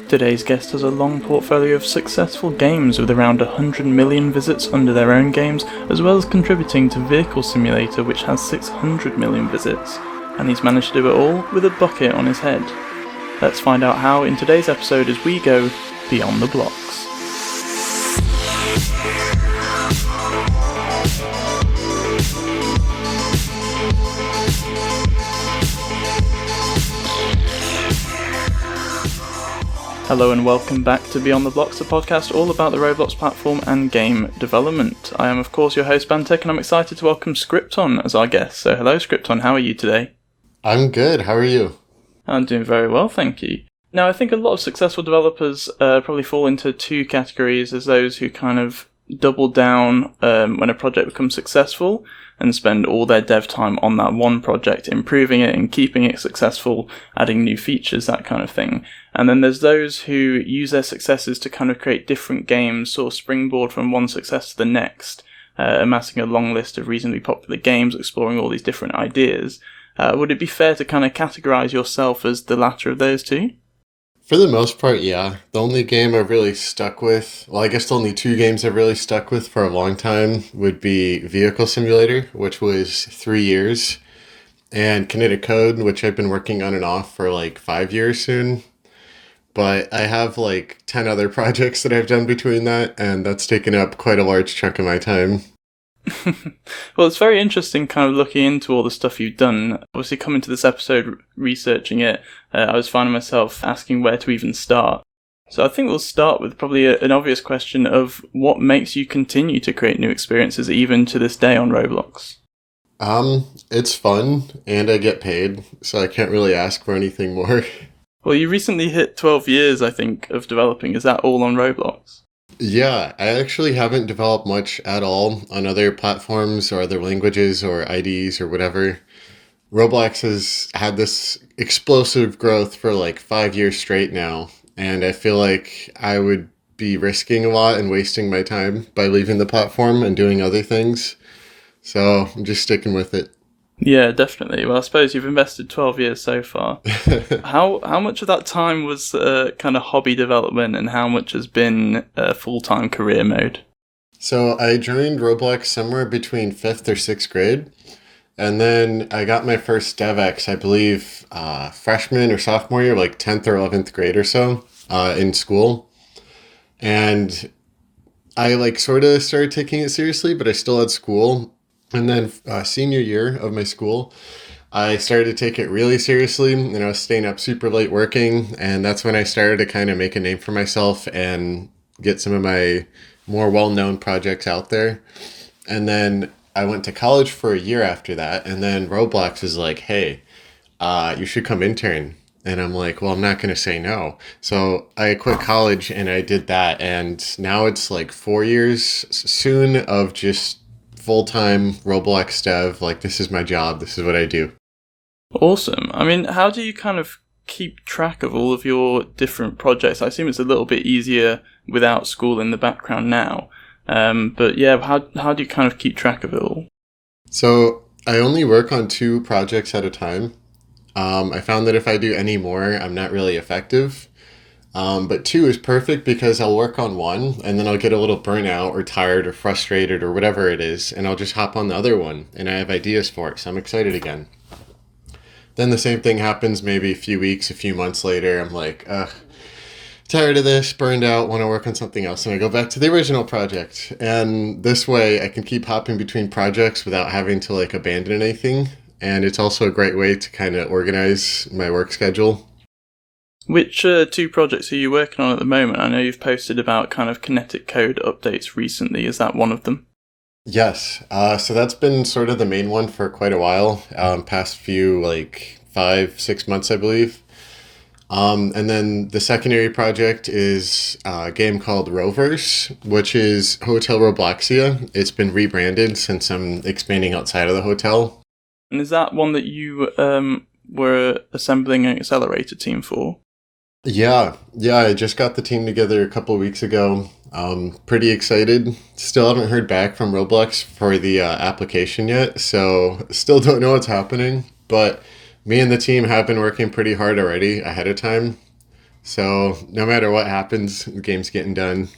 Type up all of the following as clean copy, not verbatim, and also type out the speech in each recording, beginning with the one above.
Today's guest has a long portfolio of successful games with around 100 million visits under their own games, as well as contributing to Vehicle Simulator, which has 600 million visits, and he's managed to do it all with a bucket on his head. Let's find out how in today's episode as we go beyond the blocks. Hello and welcome back to Beyond the Blocks, a podcast all about the Roblox platform and game development. I am of course your host BanTech, and I'm excited to welcome ScriptOn as our guest. So hello ScriptOn, how are you today? I'm good, how are you? I'm doing very well, thank you. Now I think a lot of successful developers probably fall into two categories, as those who kind of double down when a project becomes successful and spend all their dev time on that one project, improving it and keeping it successful, adding new features, that kind of thing. And then there's those who use their successes to kind of create different games, sort of springboard from one success to the next, amassing a long list of reasonably popular games, exploring all these different ideas. Would it be fair to kind of categorize yourself as the latter of those two? For the most part, yeah. The only game I've really stuck with, well, I guess the only two games I've really stuck with for a long time would be Vehicle Simulator, which was 3 years, and Kinetic Code, which I've been working on and off for like 5 years soon. But I have like 10 other projects that I've done between that, and that's taken up quite a large chunk of my time. Well, it's very interesting kind of looking into all the stuff you've done. Obviously, coming to this episode, researching it, I was finding myself asking where to even start. So I think we'll start with probably an obvious question of what makes you continue to create new experiences even to this day on Roblox? It's fun, and I get paid, so I can't really ask for anything more. Well, you recently hit 12 years, I think, of developing. Is that all on Roblox? Yeah, I actually haven't developed much at all on other platforms or other languages or IDs or whatever. Roblox has had this explosive growth for like 5 years straight now, and I feel like I would be risking a lot and wasting my time by leaving the platform and doing other things. So I'm just sticking with it. Yeah, definitely. Well, I suppose you've invested 12 years so far. How much of that time was kind of hobby development, and how much has been full-time career mode? So I joined Roblox somewhere between 5th or 6th grade, and then I got my first DevX, I believe, freshman or sophomore year, like 10th or 11th grade or so, in school. And I like sort of started taking it seriously, but I still had school. And then senior year of my school, I started to take it really seriously, and I was staying up super late working, and that's when I started to kind of make a name for myself and get some of my more well-known projects out there. And then I went to college for a year after that, and then Roblox is like, hey, you should come intern. And I'm like, well, I'm not going to say no. So I quit college and I did that, and now it's like 4 years soon of just full-time Roblox dev. Like, this is my job, this is what I do. Awesome. I mean, how do you kind of keep track of all of your different projects? I assume it's a little bit easier without school in the background now. But yeah, how do you kind of keep track of it all? So I only work on 2 projects at a time. I found that if I do any more, I'm not really effective. But 2 is perfect because I'll work on one and then I'll get a little burnout or tired or frustrated or whatever it is, and I'll just hop on the other one and I have ideas for it, so I'm excited again. Then the same thing happens maybe a few weeks, a few months later. I'm like, tired of this, burned out, want to work on something else, and I go back to the original project. And this way I can keep hopping between projects without having to like abandon anything. And it's also a great way to kind of organize my work schedule. Which 2 projects are you working on at the moment? I know you've posted about kind of Kinetic Code updates recently. Is that one of them? Yes. So that's been sort of the main one for quite a while. Past few, like 5-6 months, I believe. And then the secondary project is a game called Rovers, which is Hotel Robloxia. It's been rebranded since I'm expanding outside of the hotel. And is that one that you were assembling an Accelerator team for? Yeah, I just got the team together a couple of weeks ago. Pretty excited. Still haven't heard back from Roblox for the application yet, so still don't know what's happening. But Me and the team have been working pretty hard already ahead of time. So no matter what happens, the game's getting done.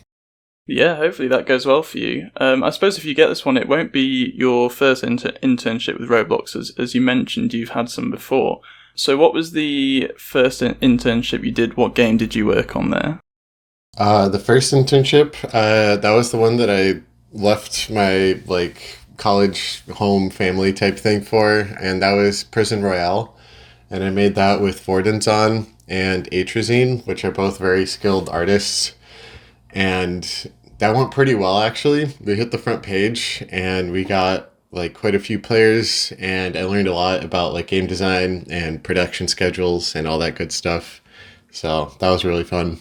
Yeah, hopefully that goes well for you. I suppose if you get this one, it won't be your first internship with Roblox. As you mentioned, you've had some before. So what was the first internship you did? What game did you work on there? The first internship, that was the one that I left my college home family type thing for, and that was Prison Royale. And I made that with Vordanzon and Atrazine, which are both very skilled artists. And that went pretty well, actually. We hit the front page and we got quite a few players, and I learned a lot about game design and production schedules and all that good stuff. So that was really fun.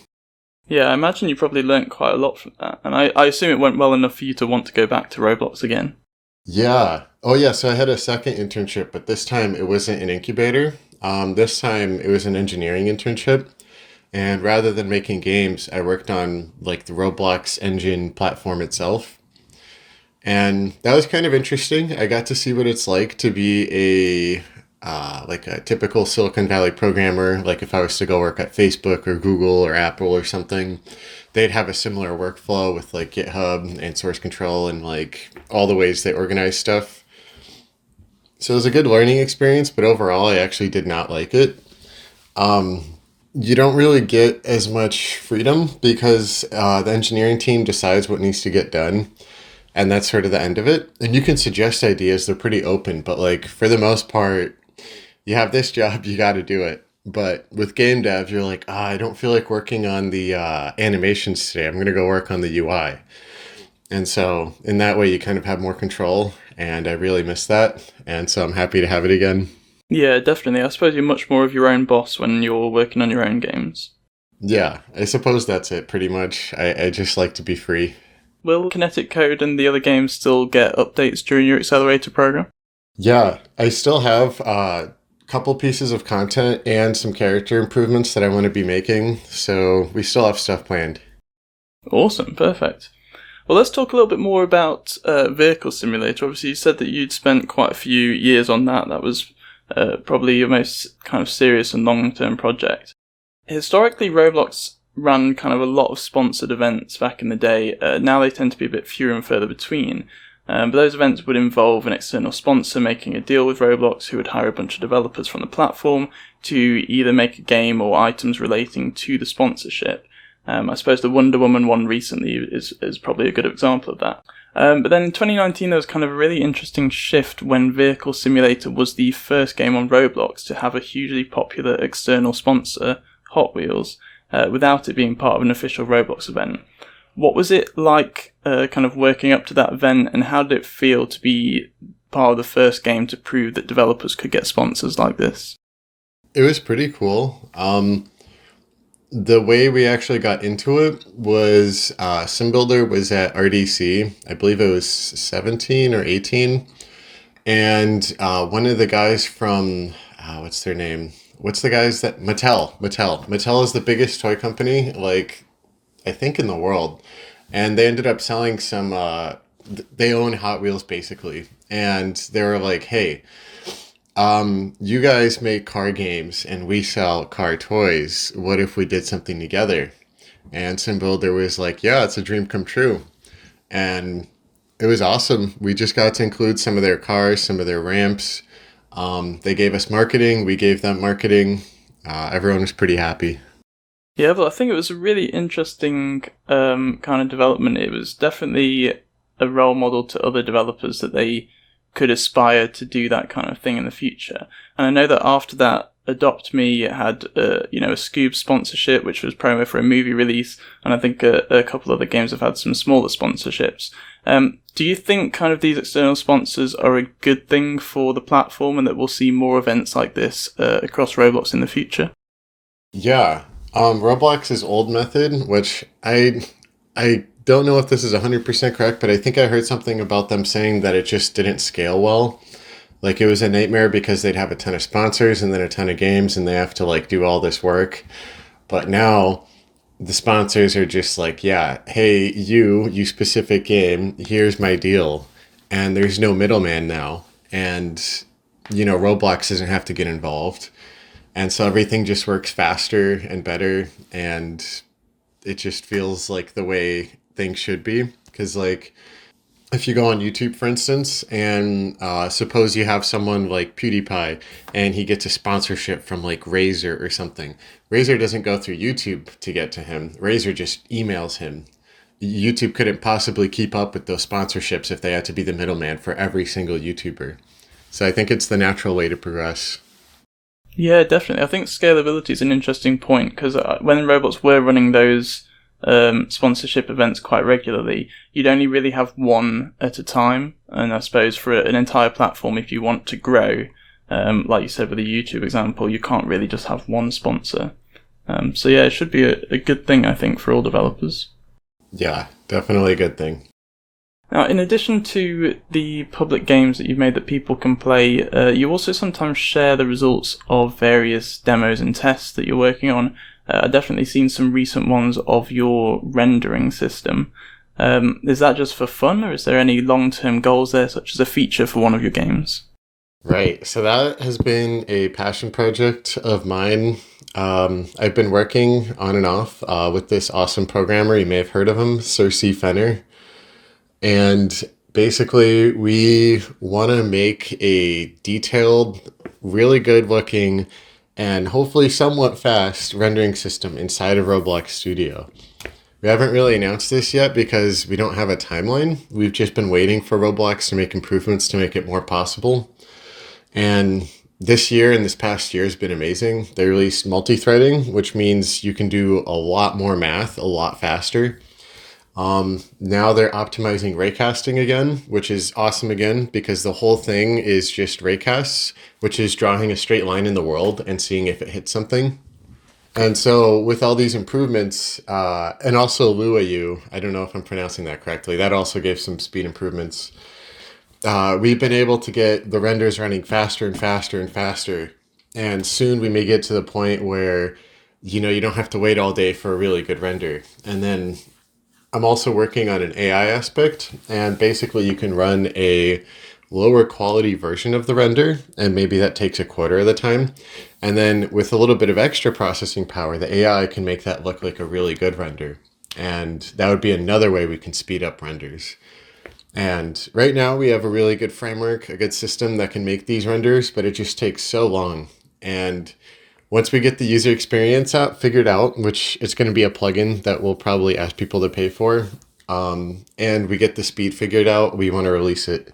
Yeah, I imagine you probably learnt quite a lot from that. And I assume it went well enough for you to want to go back to Roblox again. Yeah. Oh, yeah. So I had a second internship, but this time it wasn't an incubator. This time it was an engineering internship. And rather than making games, I worked on the Roblox engine platform itself. And that was kind of interesting. I got to see what it's like to be a typical Silicon Valley programmer. Like if I was to go work at Facebook or Google or Apple or something, they'd have a similar workflow with GitHub and source control and all the ways they organize stuff. So it was a good learning experience, but overall I actually did not like it. You don't really get as much freedom because the engineering team decides what needs to get done. And that's sort of the end of it. And you can suggest ideas. They're pretty open. But for the most part, you have this job, you got to do it. But with game dev, you're I don't feel like working on the animations today. I'm going to go work on the UI. And so in that way, you kind of have more control. And I really miss that. And so I'm happy to have it again. Yeah, definitely. I suppose you're much more of your own boss when you're working on your own games. Yeah, I suppose that's it pretty much. I just like to be free. Will Kinetic Code and the other games still get updates during your Accelerator program? Yeah, I still have a couple pieces of content and some character improvements that I want to be making, so we still have stuff planned. Awesome, perfect. Well, let's talk a little bit more about Vehicle Simulator. Obviously, you said that you'd spent quite a few years on that. That was probably your most kind of serious and long-term project. Historically, Roblox ran kind of a lot of sponsored events back in the day. Now they tend to be a bit fewer and further between. But those events would involve an external sponsor making a deal with Roblox, who would hire a bunch of developers from the platform to either make a game or items relating to the sponsorship. I suppose the Wonder Woman one recently is probably a good example of that. But then in 2019 there was kind of a really interesting shift when Vehicle Simulator was the first game on Roblox to have a hugely popular external sponsor, Hot Wheels, without it being part of an official Roblox event. What was it like kind of working up to that event, and how did it feel to be part of the first game to prove that developers could get sponsors like this? It was pretty cool. The way we actually got into it was SimBuilder was at RDC. I believe it was 17 or 18. And one of the guys from, what's their name? What's the guys that, Mattel is the biggest toy company, I think in the world. And they ended up selling some, they own Hot Wheels basically. And they were like, hey, you guys make car games and we sell car toys. What if we did something together? And SimBuilder was like, yeah, it's a dream come true. And it was awesome. We just got to include some of their cars, some of their ramps. They gave us marketing. We gave them marketing. Everyone was pretty happy. Yeah, but I think it was a really interesting kind of development. It was definitely a role model to other developers that they could aspire to do that kind of thing in the future. And I know that after that, Adopt Me had a Scoob sponsorship, which was promo for a movie release, and I think a couple other games have had some smaller sponsorships. Do you think kind of these external sponsors are a good thing for the platform, and that we'll see more events like this across Roblox in the future? Yeah. Roblox's old method, which I don't know if this is 100% correct, but I think I heard something about them saying that it just didn't scale well. It was a nightmare because they'd have a ton of sponsors and then a ton of games and they have to do all this work. But now the sponsors are just yeah, hey, you specific game, here's my deal. And there's no middleman now. And Roblox doesn't have to get involved. And so everything just works faster and better. And it just feels like the way things should be. Because, like, if you go on YouTube, for instance, and suppose you have someone like PewDiePie and he gets a sponsorship from like Razer or something. Razer doesn't go through YouTube to get to him. Razer just emails him. YouTube couldn't possibly keep up with those sponsorships if they had to be the middleman for every single YouTuber. So I think it's the natural way to progress. Yeah, definitely. I think scalability is an interesting point because when robots were running those sponsorship events quite regularly, you'd only really have one at a time. And I suppose for an entire platform, if you want to grow, like you said with the YouTube example, you can't really just have one sponsor. So yeah, it should be a good thing, I think, for all developers. Yeah, definitely a good thing. Now, in addition to the public games that you've made that people can play, you also sometimes share the results of various demos and tests that you're working on. I've definitely seen some recent ones of your rendering system. Is that just for fun, or is there any long-term goals there, such as a feature for one of your games? Right, so that has been a passion project of mine. I've been working on and off with this awesome programmer. You may have heard of him, Cersei Fenner. And basically, we want to make a detailed, really good looking, and hopefully somewhat fast rendering system inside of Roblox Studio. We haven't really announced this yet because we don't have a timeline. We've just been waiting for Roblox to make improvements to make it more possible. And this year and this past year has been amazing. They released multi-threading, which means you can do a lot more math a lot faster. Now they're optimizing raycasting again, which is awesome again, because the whole thing is just raycasts, which is drawing a straight line in the world and seeing if it hits something. And so with all these improvements, and also LuaU, I don't know if I'm pronouncing that correctly, that also gave some speed improvements. We've been able to get the renders running faster and faster and faster. And soon we may get to the point where, you don't have to wait all day for a really good render. And then I'm also working on an AI aspect, and basically you can run a lower quality version of the render, and maybe that takes a quarter of the time. And then with a little bit of extra processing power, the AI can make that look like a really good render. And that would be another way we can speed up renders. And right now we have a really good framework, a good system that can make these renders, but it just takes so long. And once we get the user experience figured out, which is going to be a plugin that we'll probably ask people to pay for, and we get the speed figured out, we want to release it.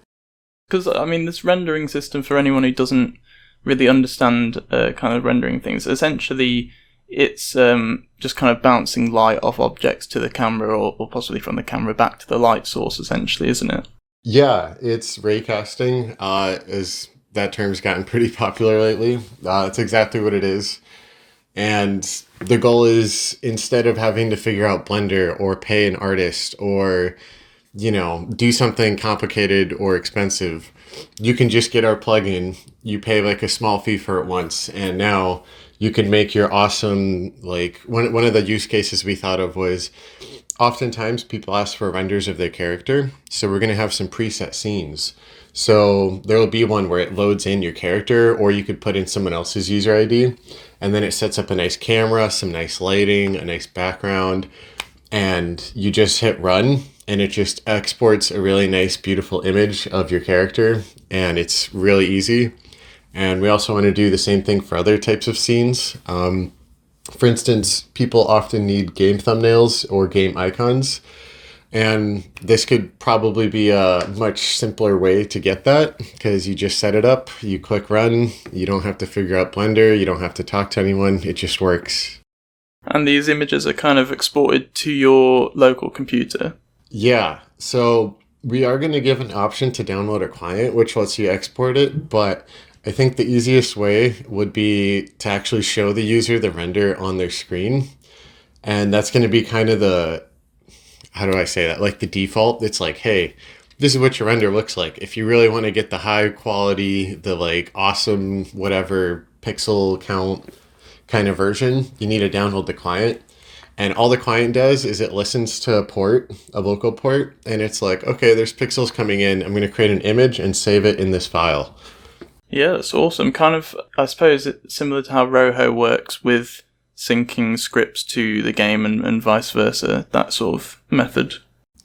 Because, this rendering system, for anyone who doesn't really understand kind of rendering things, essentially it's just kind of bouncing light off objects to the camera or possibly from the camera back to the light source, essentially, isn't it? Yeah, it's raycasting, as that term's gotten pretty popular lately. It's exactly what it is. And the goal is, instead of having to figure out Blender or pay an artist or, do something complicated or expensive, you can just get our plugin. You pay like a small fee for it once, and now you can make your awesome, like, one of the use cases we thought of was, oftentimes people ask for renders of their character. So we're going to have some preset scenes. So there will be one where it loads in your character, or you could put in someone else's user ID, and then it sets up a nice camera, some nice lighting, a nice background, and you just hit run, and it just exports a really nice, beautiful image of your character, and it's really easy. And we also want to do the same thing for other types of scenes. For instance, people often need game thumbnails or game icons. And this could probably be a much simpler way to get that, because you just set it up, you click run, you don't have to figure out Blender, you don't have to talk to anyone, it just works. And these images are kind of exported to your local computer? Yeah, so we are going to give an option to download a client, which lets you export it, but I think the easiest way would be to actually show the user the render on their screen. And that's going to be kind of the, how do I say that? Like the default. It's like, hey, this is what your render looks like. If you really want to get the high quality, the like awesome, whatever pixel count kind of version, you need to download the client. And all the client does is it listens to a port, a local port, and it's like, okay, there's pixels coming in. I'm going to create an image and save it in this file. Yeah, that's awesome. Kind of, I suppose it's similar to how Roho works with syncing scripts to the game and vice versa, that sort of method.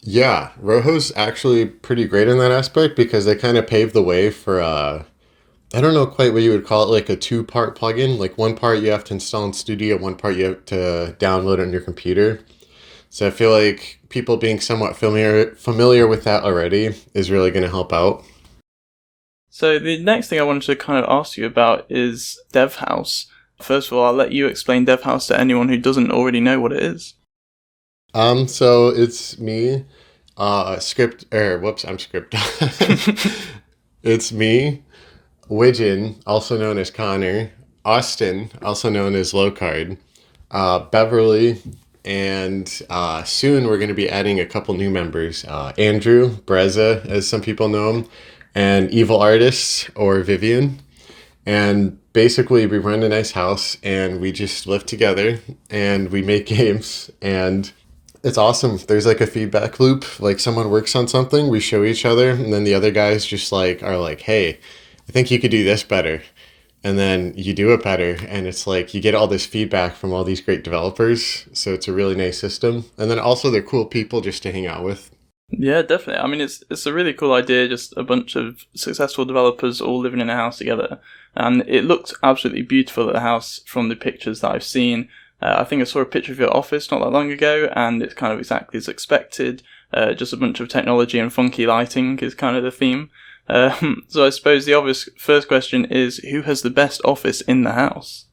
Yeah, Rojo's actually pretty great in that aspect because they kind of paved the way for, I don't know quite what you would call it, like a two-part plugin. Like one part you have to install in Studio, one part you have to download on your computer. So I feel like people being somewhat familiar with that already is really going to help out. So the next thing I wanted to kind of ask you about is DevHouse. First of all, I'll let you explain DevHouse to anyone who doesn't already know what it is. So it's me, I'm Script. It's me, Widgeon, also known as Connor, Austin, also known as Lowcard, Beverly, and soon we're going to be adding a couple new members. Andrew, Breza, as some people know him, and Evil Artist, or Vivian. And basically we run a nice house and we just live together and we make games and it's awesome. There's like a feedback loop. Like someone works on something, we show each other, and then the other guys just like are like, hey, I think you could do this better. And then you do it better. And it's like you get all this feedback from all these great developers. So it's a really nice system. And then also they're cool people just to hang out with. Yeah, definitely. I mean, it's a really cool idea, just a bunch of successful developers all living in a house together. And it looked absolutely beautiful at the house from the pictures that I've seen. I think I saw a picture of your office not that long ago, and it's kind of exactly as expected. Just a bunch of technology and funky lighting is kind of the theme. So I suppose the obvious first question is, who has the best office in the house?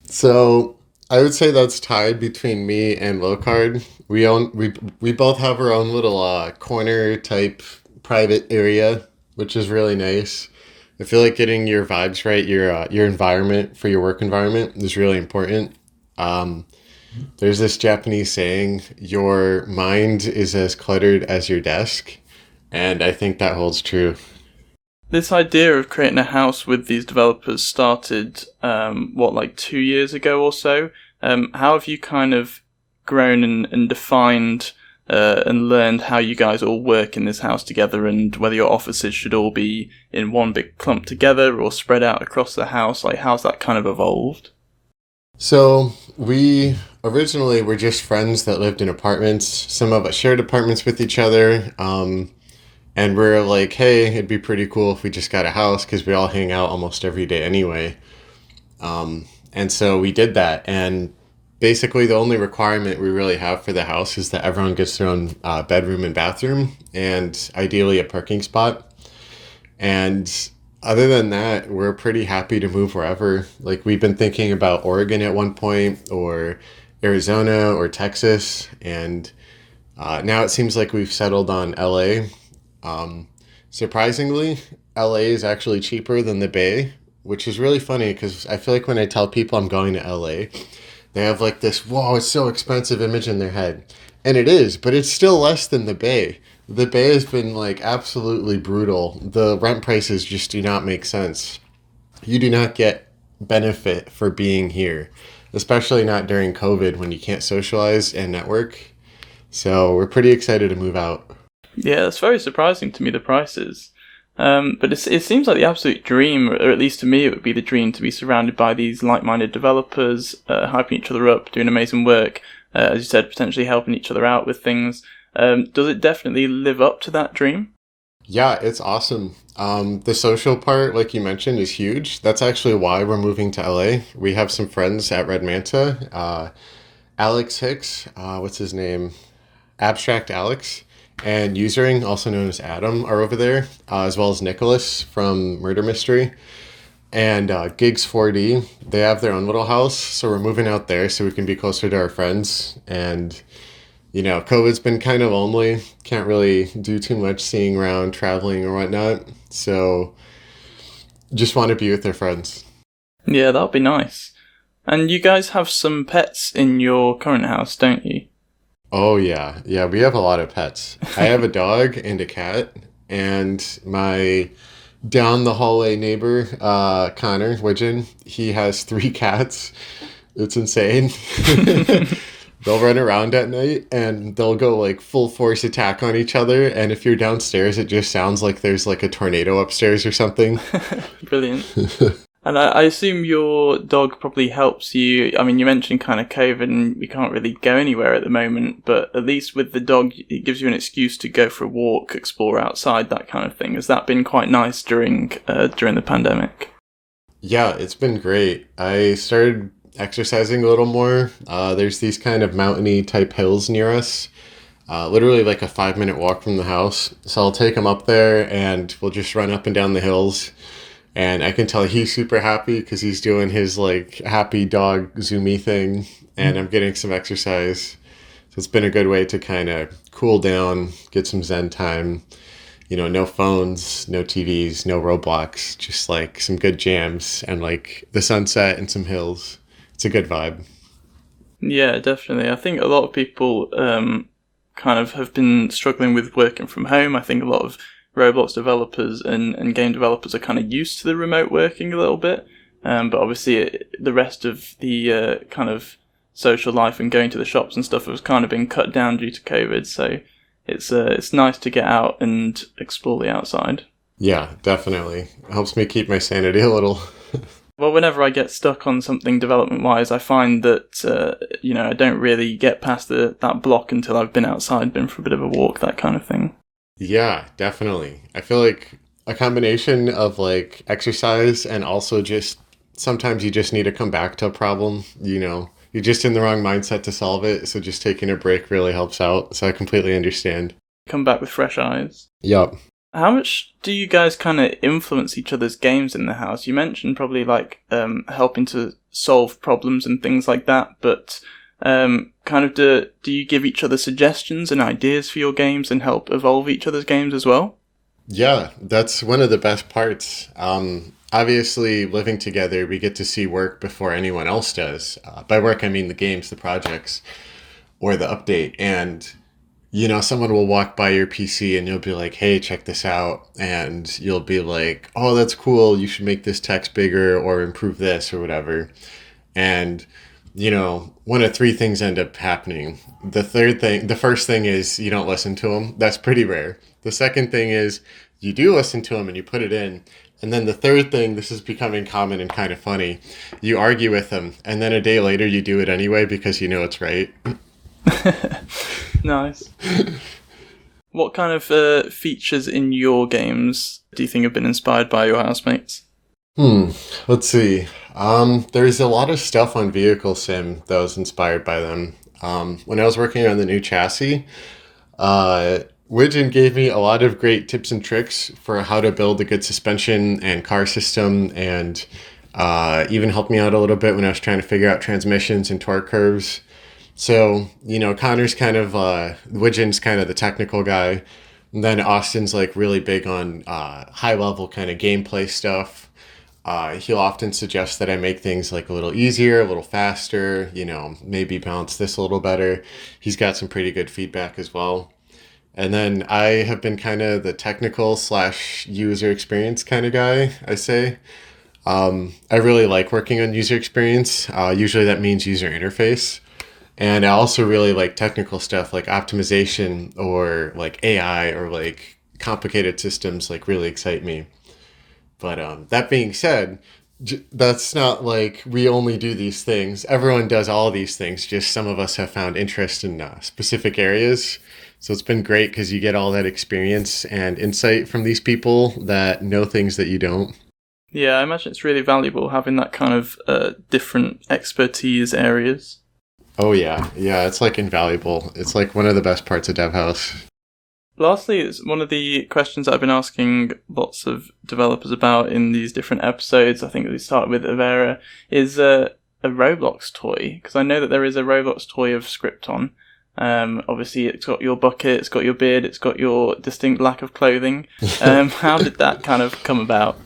So I would say that's tied between me and Lowcard. We both have our own little corner type private area, which is really nice. I feel like getting your vibes right, your environment for your work environment is really important. There's this Japanese saying, your mind is as cluttered as your desk. And I think that holds true. This idea of creating a house with these developers started, 2 years ago or so? How have you kind of grown and defined and learned how you guys all work in this house together, and whether your offices should all be in one big clump together or spread out across the house? Like, how's that kind of evolved? So we originally were just friends that lived in apartments. Some of us shared apartments with each other. And we're like, hey, it'd be pretty cool if we just got a house because we all hang out almost every day anyway. And so we did that. And basically the only requirement we really have for the house is that everyone gets their own bedroom and bathroom, and ideally a parking spot. And other than that, we're pretty happy to move wherever. Like, we've been thinking about Oregon at one point, or Arizona or Texas. And now it seems like we've settled on LA. Surprisingly, LA is actually cheaper than the Bay, which is really funny because I feel like when I tell people I'm going to LA, they have like this, whoa, it's so expensive image in their head. And it is, but it's still less than the Bay. The Bay has been like absolutely brutal. The rent prices just do not make sense. You do not get benefit for being here, especially not during COVID when you can't socialize and network. So we're pretty excited to move out. Yeah, it's very surprising to me, the prices. But it seems like the absolute dream, or at least to me, it would be the dream to be surrounded by these like-minded developers, hyping each other up, doing amazing work, as you said, potentially helping each other out with things. Does it definitely live up to that dream? Yeah, it's awesome. The social part, like you mentioned, is huge. That's actually why we're moving to LA. We have some friends at Red Manta. Alex Hicks, what's his name? Abstract Alex. And Usering, also known as Adam, are over there, as well as Nicholas from Murder Mystery. And Gigs 4D, they have their own little house, so we're moving out there so we can be closer to our friends. And, you know, COVID's been kind of lonely. Can't really do too much seeing around, traveling or whatnot. So just want to be with their friends. Yeah, that'd be nice. And you guys have some pets in your current house, don't you? Oh, yeah. Yeah, we have a lot of pets. I have a dog and a cat, and my down the hallway neighbor, Connor Widgeon, he has 3 cats. It's insane. They'll run around at night and they'll go like full force attack on each other. And if you're downstairs, it just sounds like there's like a tornado upstairs or something. Brilliant. And I assume your dog probably helps you. I mean, you mentioned kind of COVID and we can't really go anywhere at the moment, but at least with the dog, it gives you an excuse to go for a walk, explore outside, that kind of thing. Has that been quite nice during the pandemic? Yeah, it's been great. I started exercising a little more. There's these kind of mountainy type hills near us, literally like a 5-minute walk from the house. So I'll take him up there and we'll just run up and down the hills. And I can tell he's super happy because he's doing his like happy dog zoomy thing, and I'm getting some exercise. So it's been a good way to kind of cool down, get some Zen time. You know, no phones, no TVs, no Roblox, just like some good jams and like the sunset and some hills. It's a good vibe. Yeah, definitely. I think a lot of people kind of have been struggling with working from home. I think a lot of Roblox developers and game developers are kind of used to the remote working a little bit, but obviously the rest of the kind of social life and going to the shops and stuff has kind of been cut down due to COVID. So it's nice to get out and explore the outside. Yeah, definitely. It helps me keep my sanity a little. Well, whenever I get stuck on something development-wise, I find that I don't really get past that block until I've been outside, been for a bit of a walk, that kind of thing. Yeah, definitely. I feel like a combination of like exercise and also just sometimes you just need to come back to a problem, you know. You're just in the wrong mindset to solve it, so just taking a break really helps out. So I completely understand. Come back with fresh eyes. Yep. How much do you guys kind of influence each other's games in the house? You mentioned probably like helping to solve problems and things like that, but kind of do you give each other suggestions and ideas for your games and help evolve each other's games as well? Yeah, that's one of the best parts. Obviously, living together, we get to see work before anyone else does. By work, I mean the games, the projects, or the update. And, you know, someone will walk by your PC and you'll be like, hey, check this out. And you'll be like, oh, that's cool. You should make this text bigger or improve this or whatever. And you know, one of three things end up happening. The first thing is you don't listen to them. That's pretty rare. The second thing is you do listen to them and you put it in. And then the third thing, this is becoming common and kind of funny, you argue with them. And then a day later you do it anyway because you know it's right. Nice. What kind of features in your games do you think have been inspired by your housemates? Let's see. There's a lot of stuff on Vehicle Sim that was inspired by them. When I was working on the new chassis, Widgeon gave me a lot of great tips and tricks for how to build a good suspension and car system, and even helped me out a little bit when I was trying to figure out transmissions and torque curves. So, you know, Connor's kind of, Widgeon's kind of the technical guy. And then Austin's like really big on high level kind of gameplay stuff. He'll often suggest that I make things like a little easier, a little faster, you know, maybe balance this a little better. He's got some pretty good feedback as well. And then I have been kind of the technical / user experience kind of guy, I say. I really like working on user experience. Usually that means user interface. And I also really like technical stuff like optimization or like AI or like complicated systems like really excite me. But that being said, that's not like we only do these things. Everyone does all these things. Just some of us have found interest in specific areas. So it's been great because you get all that experience and insight from these people that know things that you don't. Yeah, I imagine it's really valuable having that kind of different expertise areas. Oh, yeah. Yeah, it's like invaluable. It's like one of the best parts of DevHouse. Lastly, it's one of the questions that I've been asking lots of developers about in these different episodes. I think we started with Avera, is a Roblox toy, because I know that there is a Roblox toy of ScriptOn. Obviously, it's got your bucket, it's got your beard, it's got your distinct lack of clothing. How did that kind of come about?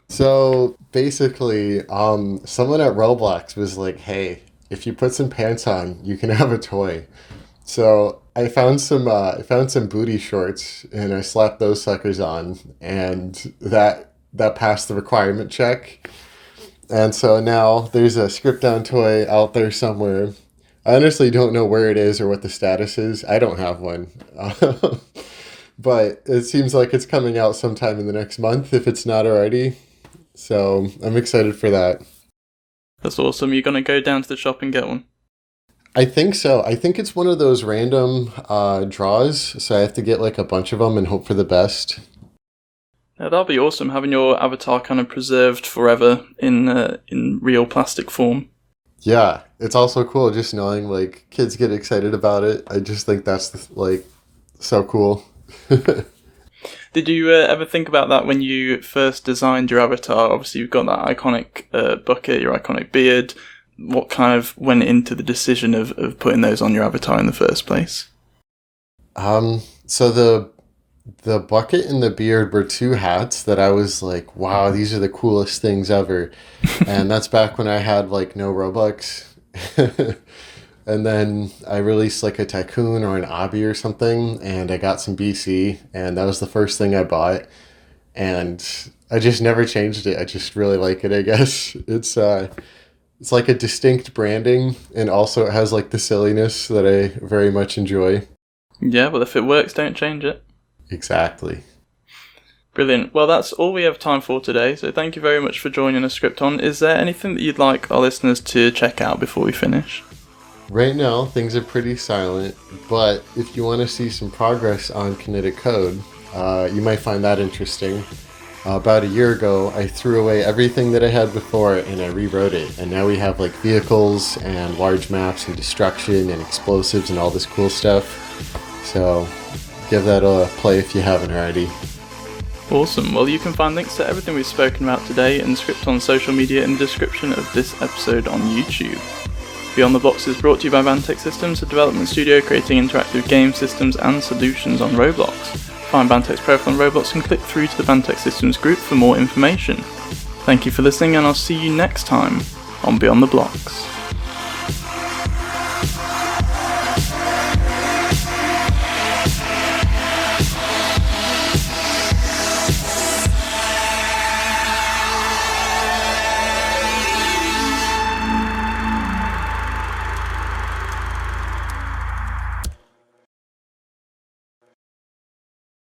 So basically, someone at Roblox was like, hey, if you put some pants on, you can have a toy. So I found some booty shorts and I slapped those suckers on, and that passed the requirement check. And so now there's a ScriptOn toy out there somewhere I honestly don't know where it is or what the status is. I don't have one. But it seems like it's coming out sometime in the next month if it's not already. So I'm excited for that. That's awesome. You're going to go down to the shop and get one? I think so. I think it's one of those random draws. So I have to get like a bunch of them and hope for the best. Yeah, that'll be awesome, having your avatar kind of preserved forever in real plastic form. Yeah, it's also cool just knowing like kids get excited about it. I just think that's like so cool. Did you ever think about that when you first designed your avatar? Obviously, you've got that iconic bucket, your iconic beard. What kind of went into the decision of putting those on your avatar in the first place? So the bucket and the beard were two hats that I was like, wow, these are the coolest things ever. And that's back when I had like no Roblox. And then I released like a Tycoon or an Obby or something, and I got some BC, and that was the first thing I bought. And I just never changed it. I just really like it, I guess. It's like a distinct branding, and also it has like the silliness that I very much enjoy. Yeah, well, if it works, don't change it. Exactly. Brilliant. Well, that's all we have time for today, so thank you very much for joining us, ScriptOn. Is there anything that you'd like our listeners to check out before we finish? Right now, things are pretty silent, but if you want to see some progress on Kinetic Code, you might find that interesting. About a year ago, I threw away everything that I had before and I rewrote it, and now we have like vehicles and large maps and destruction and explosives and all this cool stuff. So give that a play if you haven't already. Awesome. Well, you can find links to everything we've spoken about today and ScriptOn's social media in the description of this episode on YouTube. Beyond the Blox is brought to you by BanTech Systems, a development studio creating interactive game systems and solutions on Roblox. Find BanTech's profile on Roblox and click through to the BanTech Systems group for more information. Thank you for listening, and I'll see you next time on Beyond the Blox.